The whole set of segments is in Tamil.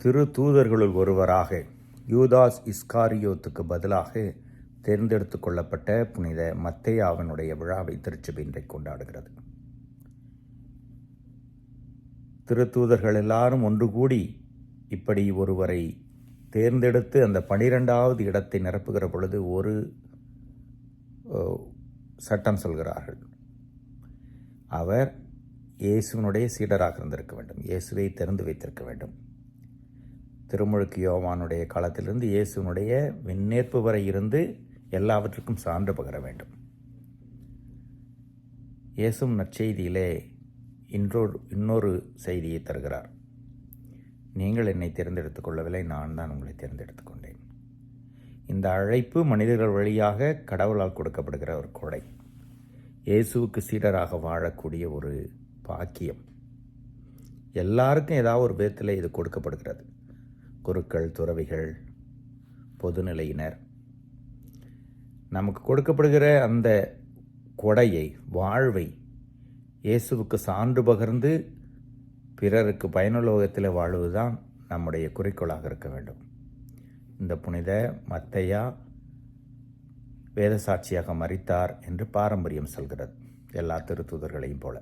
திரு தூதர்களுள் ஒருவராக யூதாஸ் இஸ்காரியோத்துக்கு பதிலாக தேர்ந்தெடுத்து கொள்ளப்பட்ட புனித மத்தேயாவினுடைய விழாவை திருச்சபை இன்றைக்கு கொண்டாடுகிறது. திருத்தூதர்கள் எல்லாரும் ஒன்று கூடி இப்படி ஒருவரை தேர்ந்தெடுத்து அந்த 12வது இடத்தை நிரப்புகிற பொழுது ஒரு சட்டம் சொல்கிறார்கள். அவர் இயேசுவினுடைய சீடராக இருந்திருக்க வேண்டும், இயேசுவை தெரிந்து வைத்திருக்க வேண்டும். திருமுழுக்கு யோவானுடைய காலத்திலிருந்து இயேசுவினுடைய விண்ணேற்பு வரை இருந்து எல்லாவற்றுக்கும் சான்று பகர வேண்டும். இயேசுவும் நற்செய்தியிலே இன்னொரு செய்தியை தருகிறார். நீங்கள் என்னை தேர்ந்தெடுத்துக் கொள்ளவில்லை, நான் தான் உங்களை தேர்ந்தெடுத்துக் கொண்டேன். இந்த அழைப்பு மனிதர்கள் வழியாக கடவுளால் கொடுக்கப்படுகிற ஒரு கொடை. இயேசுவுக்கு சீடராக வாழக்கூடிய ஒரு பாக்கியம். எல்லாருக்கும் ஏதாவது ஒரு விதத்தில் இது கொடுக்கப்படுகிறது. குருக்கள், துறவிகள், பொதுநிலையினர். நமக்கு கொடுக்கப்படுகிற அந்த கொடையை, வாழ்வை இயேசுவுக்கு சான்று பகர்ந்து பிறருக்கு பயனுலோகத்தில் வாழ்வதுதான் நம்முடைய குறிக்கோளாக இருக்க வேண்டும். இந்த புனித மத்தேயா வேத சாட்சியாக மரித்தார் என்று பாரம்பரியம் சொல்கிறது, எல்லா திருத்தூதர்களையும் போல.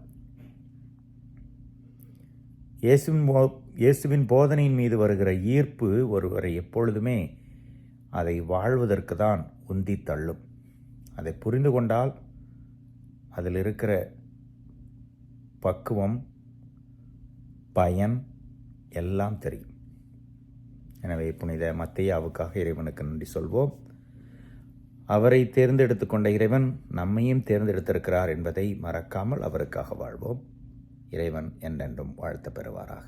இயேசுவின் போதனையின் மீது வருகிற ஈர்ப்பு ஒருவரை எப்பொழுதுமே அதை வாழ்வதற்கு தான் உந்தி தள்ளும். அதை புரிந்து கொண்டால் அதில் இருக்கிற பக்குவம், பயன் எல்லாம் தெரியும். எனவே புனித மத்தேயாவுக்காக இறைவனுக்கு நன்றி சொல்வோம். அவரை தேர்ந்தெடுத்து கொண்ட இறைவன் நம்மையும் தேர்ந்தெடுத்திருக்கிறார் என்பதை மறக்காமல் அவருக்காக வாழ்வோம். இறைவன் என்றென்றும் வாழ்த்த பெறுவாராக.